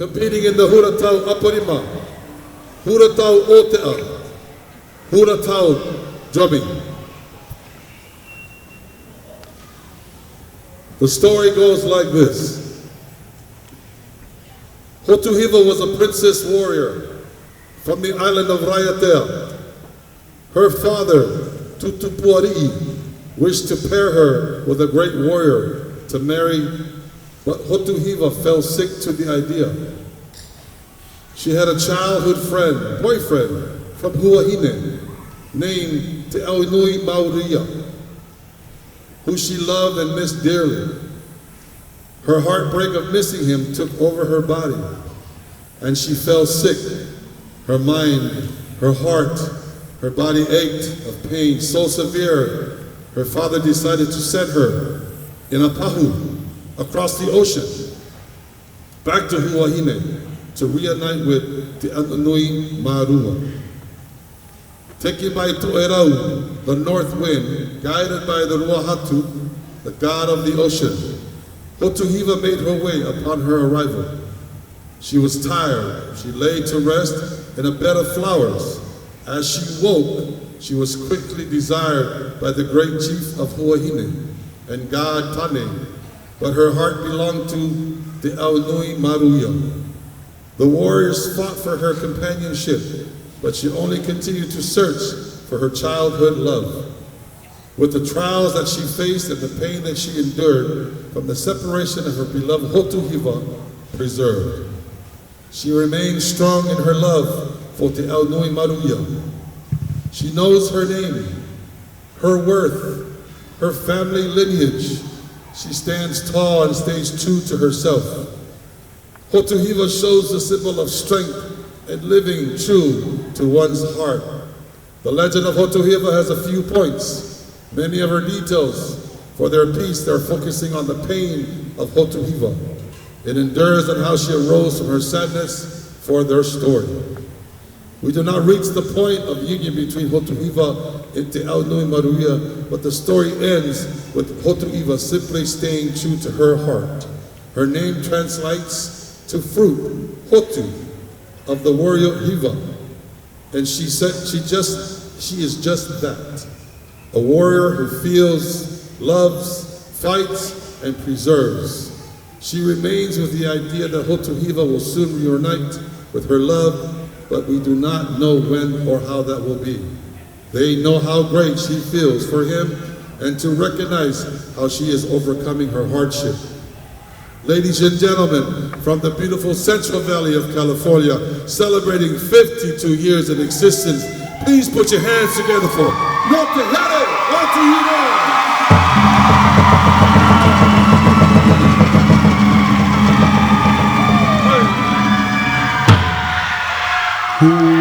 competing in the Hura tau Aparima, Hura tau Ote'a, Hura tau drumming. The story goes like this. Hotuhiva was a princess warrior from the island of Raiatea. Her father, Pupu Ori, wished to pair her with a great warrior to marry, but Hotuhiva fell sick to the idea. She had a childhood boyfriend from Huahine, named Te'aunui Mauria, who she loved and missed dearly. Her heartbreak of missing him took over her body, and she fell sick. Her mind, her heart, her body ached of pain so severe, her father decided to send her in a pahu across the ocean back to Huahine to reunite with the Anui Marua. Taken by Tu'erau, the north wind, guided by the Ruahatu, the god of the ocean, Hotuhiva made her way upon her arrival. She was tired. She lay to rest in a bed of flowers. As she woke, she was quickly desired by the great chief of Huahine and god Tane, but her heart belonged to the Aunui Maruia. The warriors fought for her companionship, but she only continued to search for her childhood love. With the trials that she faced and the pain that she endured from the separation of her beloved Hotuhiva preserved, she remained strong in her love for Te Aunui Maruia. She knows her name, her worth, her family lineage. She stands tall and stays true to herself. Hotuhiva shows the symbol of strength and living true to one's heart. The legend of Hotuhiva has a few points. Many of her details, for their piece, they're focusing on the pain of Hotuhiva. It endures on how she arose from her sadness for their story. We do not reach the point of union between Hotuhiva and Te Aunui Maruia, but the story ends with Hotuhiva simply staying true to her heart. Her name translates to fruit, Hotu, of the warrior Hiva. And she is just that. A warrior who feels, loves, fights, and preserves. She remains with the idea that Hotuhiva will soon reunite with her love, but we do not know when or how that will be. They know how great she feels for him and to recognize how she is overcoming her hardship. Ladies and gentlemen, from the beautiful Central Valley of California, celebrating 52 years in existence, please put your hands together for notehereotehiro'a. Ooh.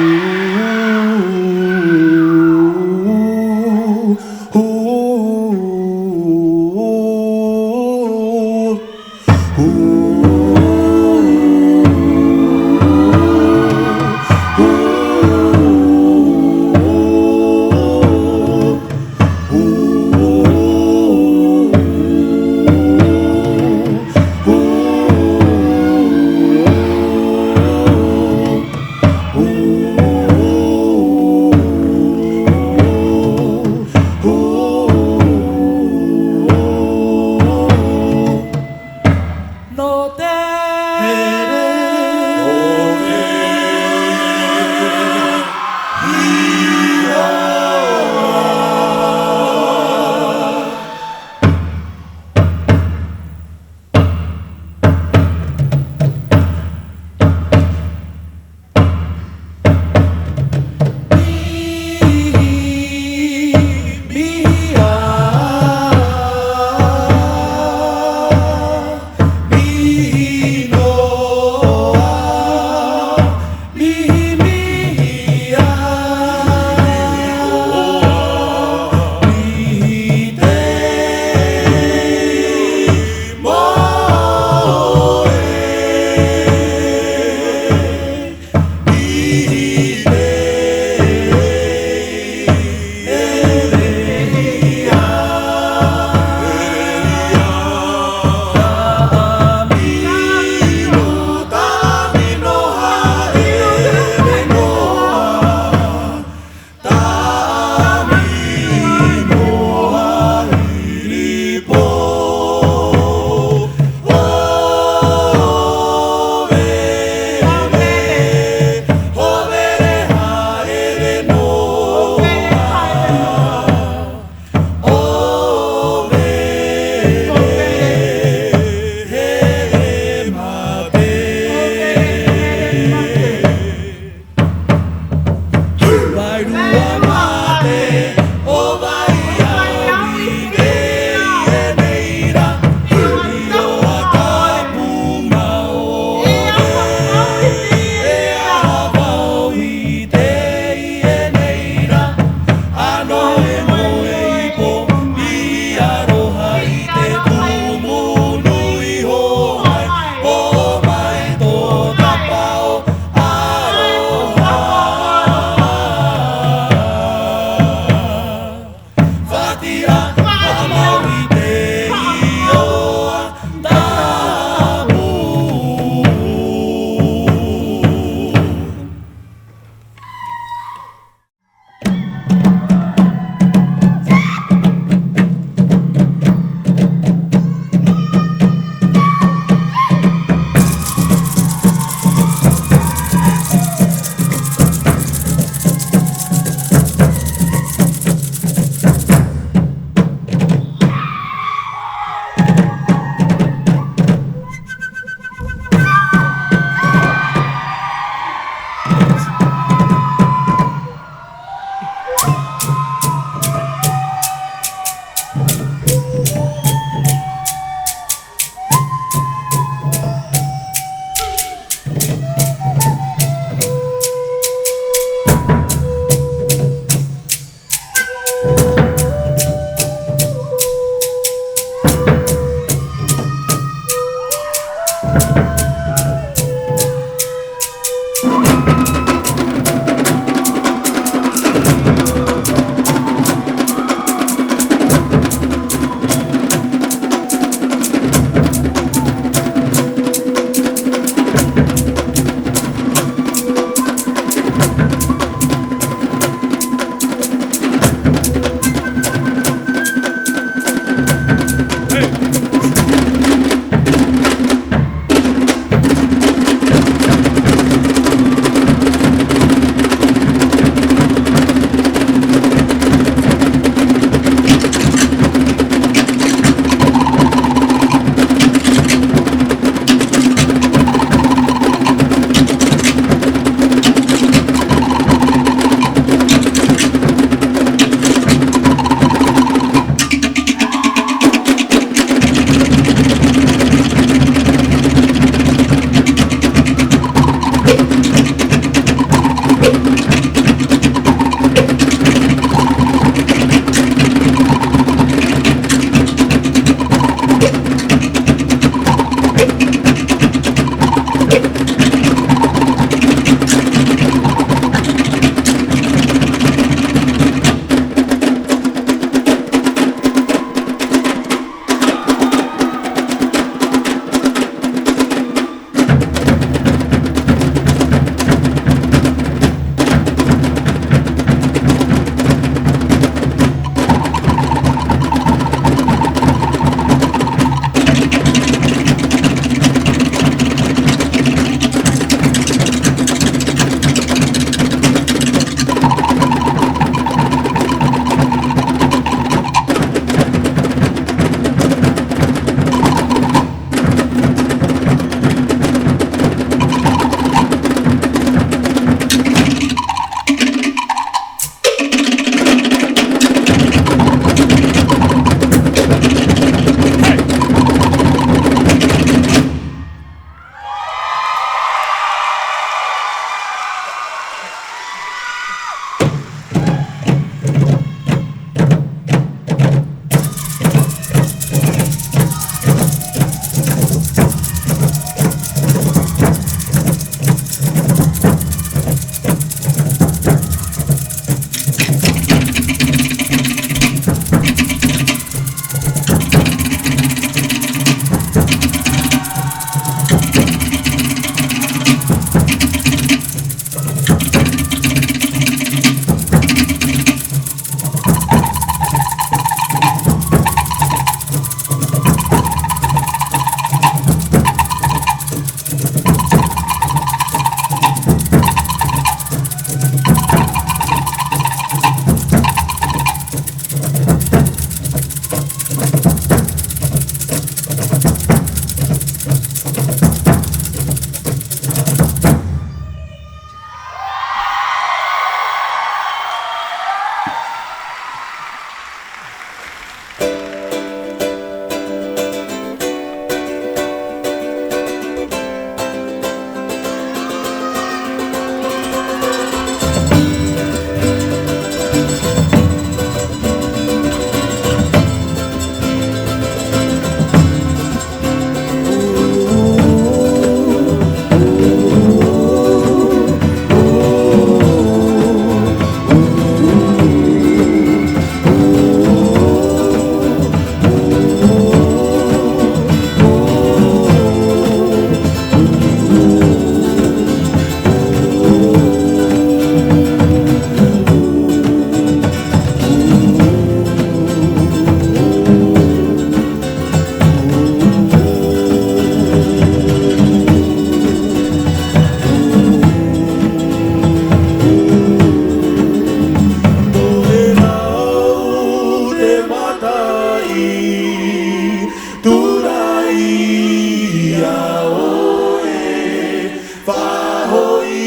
whahoi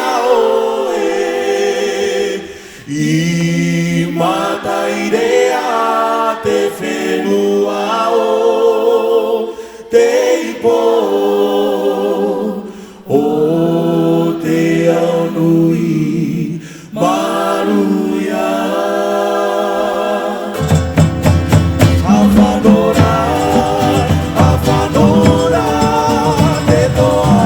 aoe I matairea te whenua o te ipo Ote'a nui maruia Awhanora te toa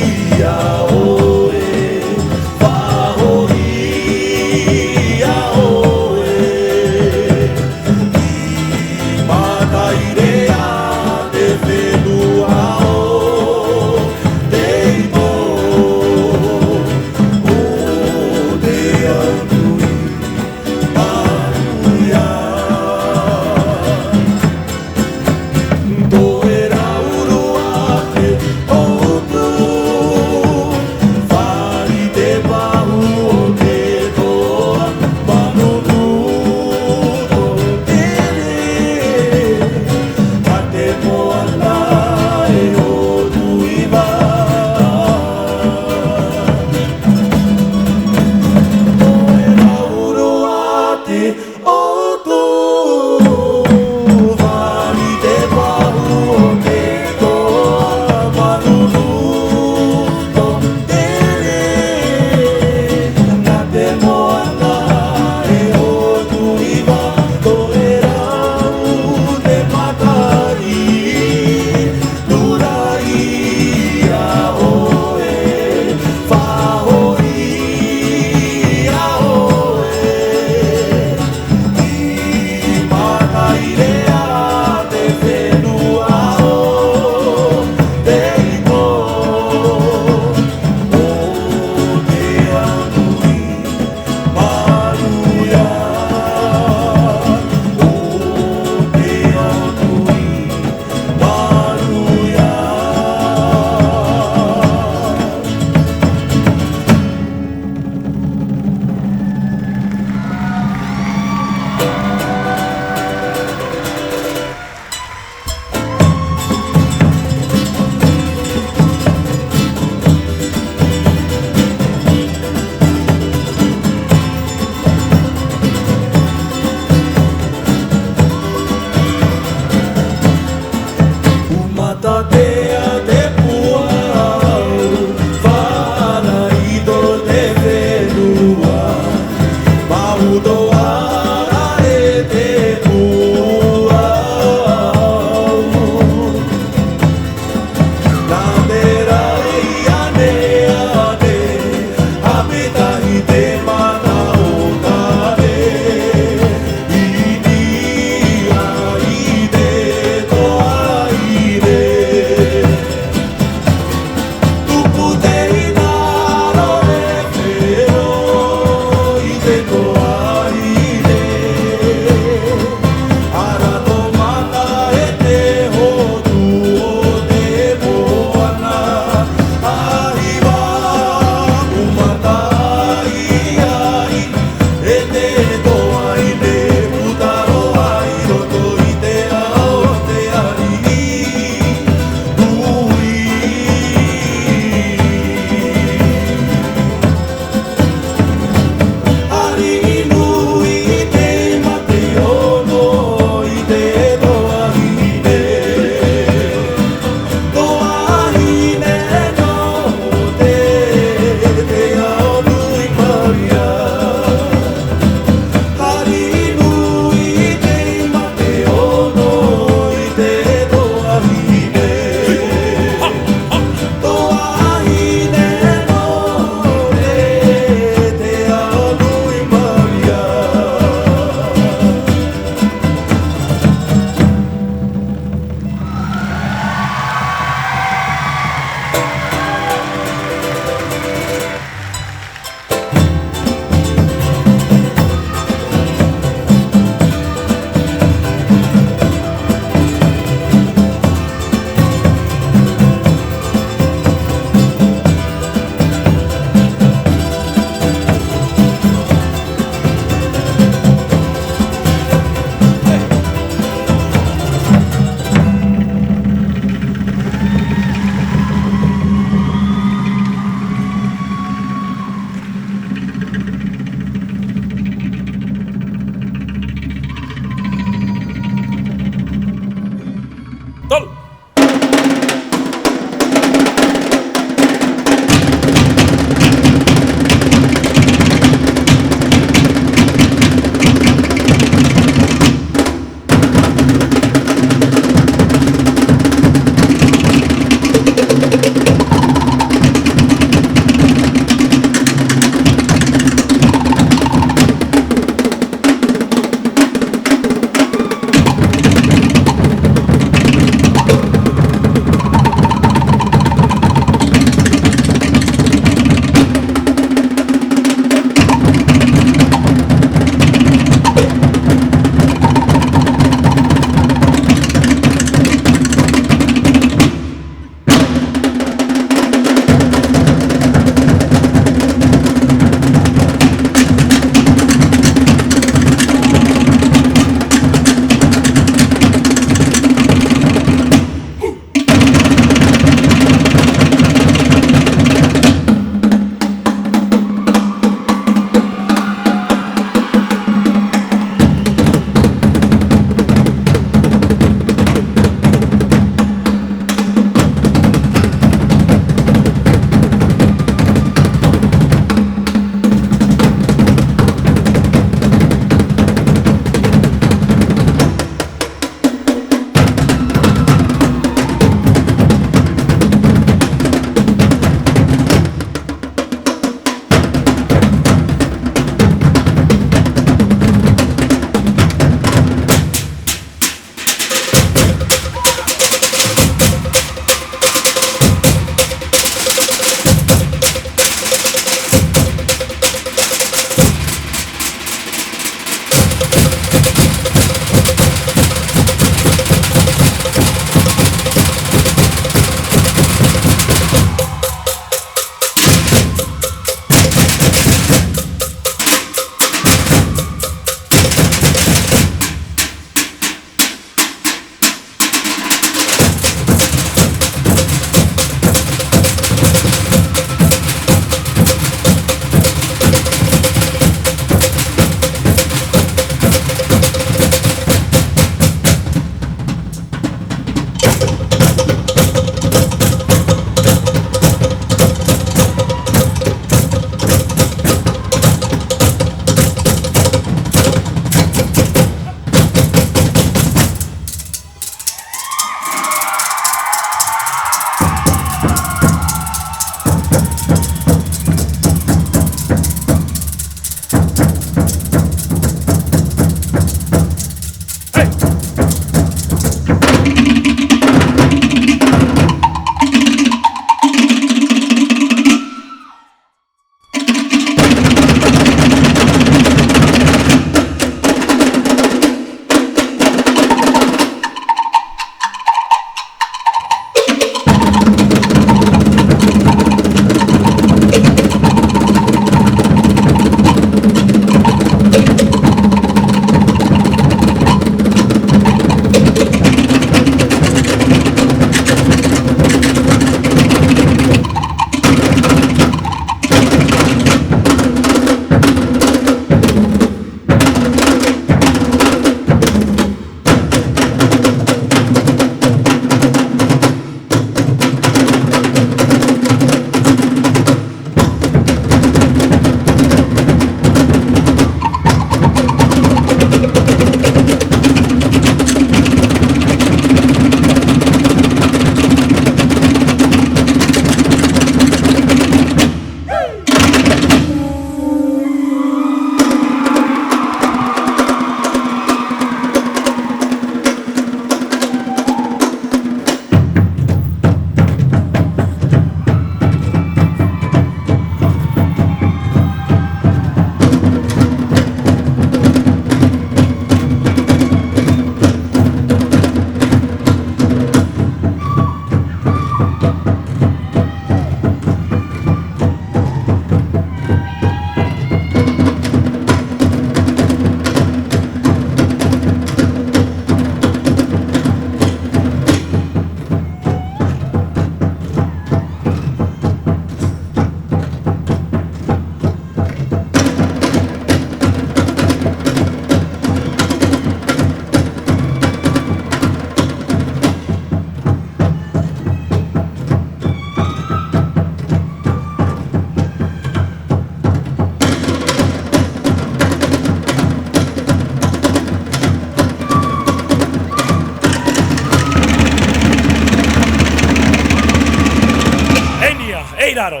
Eiraro.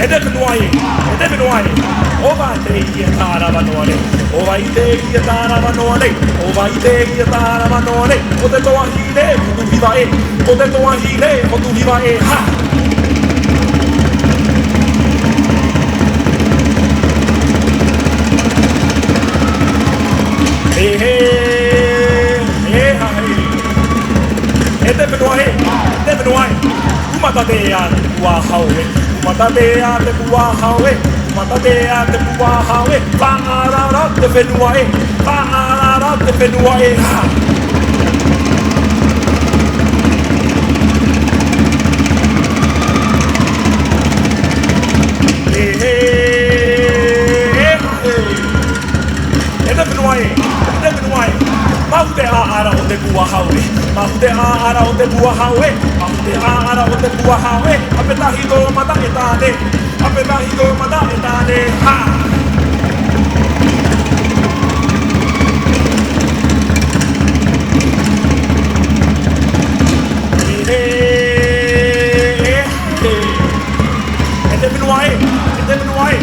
Edemenuai. Ova te ia tāra wanoare. Ova i te ia tāra wanoare. Ova i te ia tāra wanoare. O te toa hine, hotu hiva e. O te toa hine, hotu hiva e. Ha! Edemenuai. Umata te a te kua haue. Umata te a te kua haue. Umata te a te kua haue. Whaarara te whenua e. Whaarara te whenua e. Ha! Edemenuai. Mahu te aara o te kua haue. Mahu te aara o te kua haue. Mahu te aara o te kua haue. Apetahi tō mata e tāne. Apetahi tō mata e tāne. Ha! Edemenuai.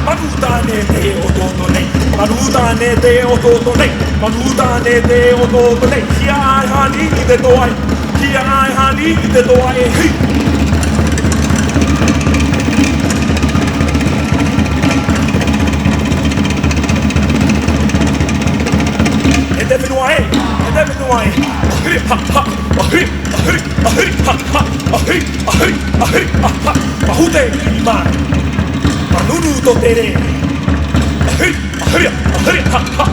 Manutane te o tōno nei. Manutane te o tōno nei. Manutane te o tōno nei. Kia ai hani i te toai. Kia ai hani i te toai. Hi! Edemenuai. Ahiri ha ha. Ahiri ha ha. Ahiri ha ha. Mahute i mai. Manunu to tere. Ahiri ha ha.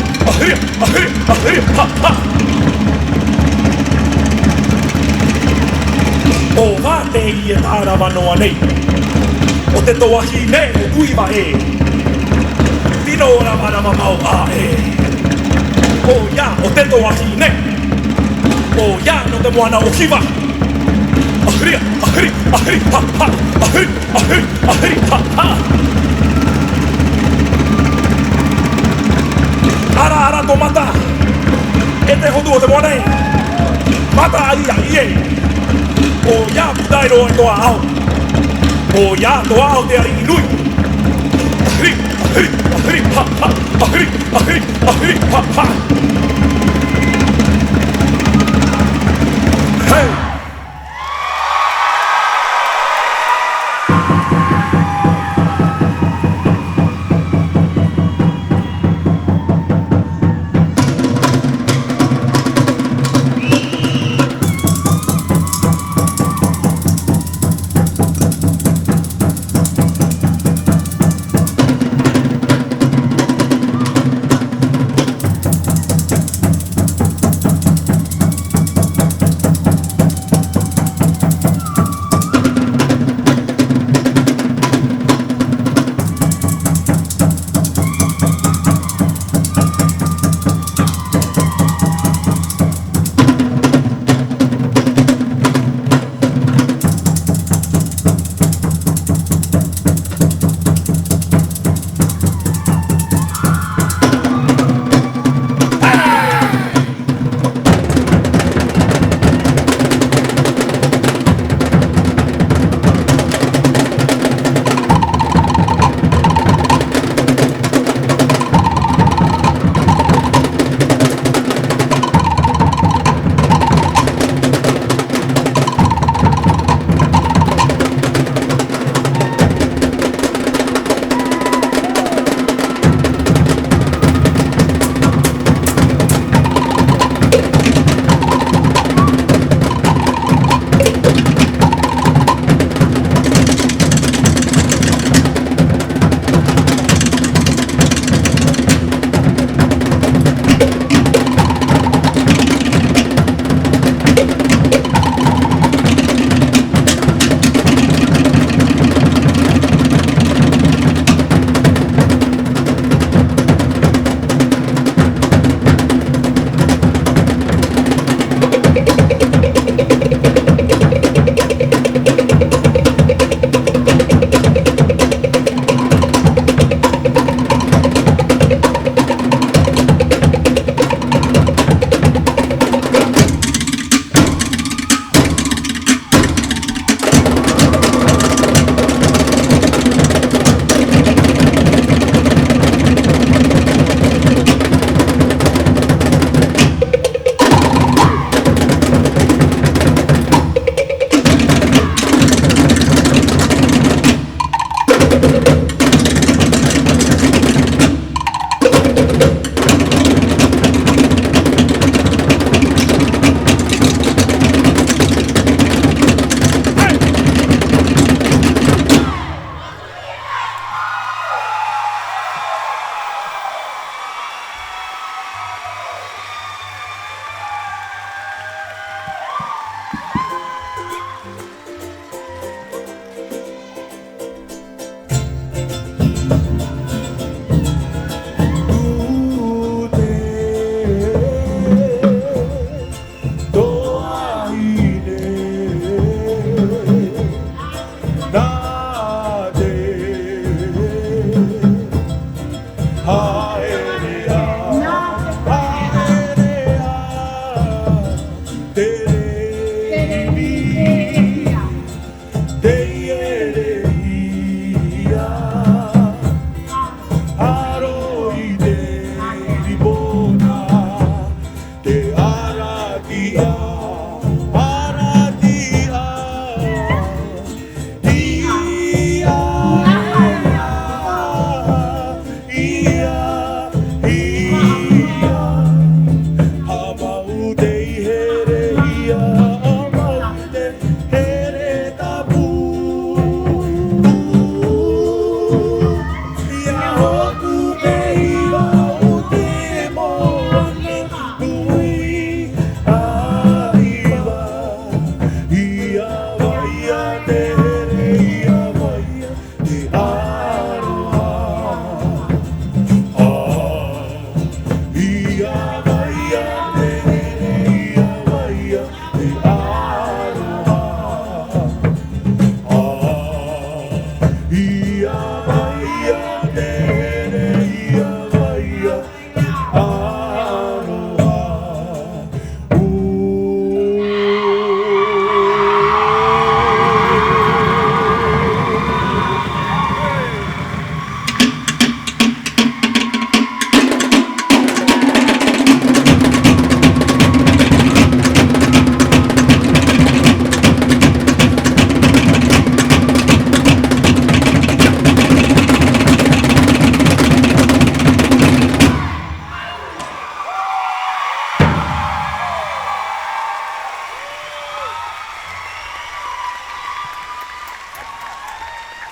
Ahiri ha ha. O wā te ia tāra wanoa nei. O te toa hine o uiwa e. Tino ora marama mau a e. O ia o te toa hine. O ia no te moana o hiwa. Ahiri ha ha. Ahiri ha ha. Ara tō mata. E te hotu o te moana e. Mata ia i e. O ia putairo e toa au. O ia toa au te ari inui. Ahiri ha ha. Ahiri ha ha. Hey!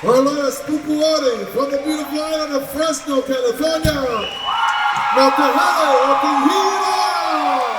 Our last Pupu Ori from the beautiful island of Fresno, California. Notehereotehiro'a.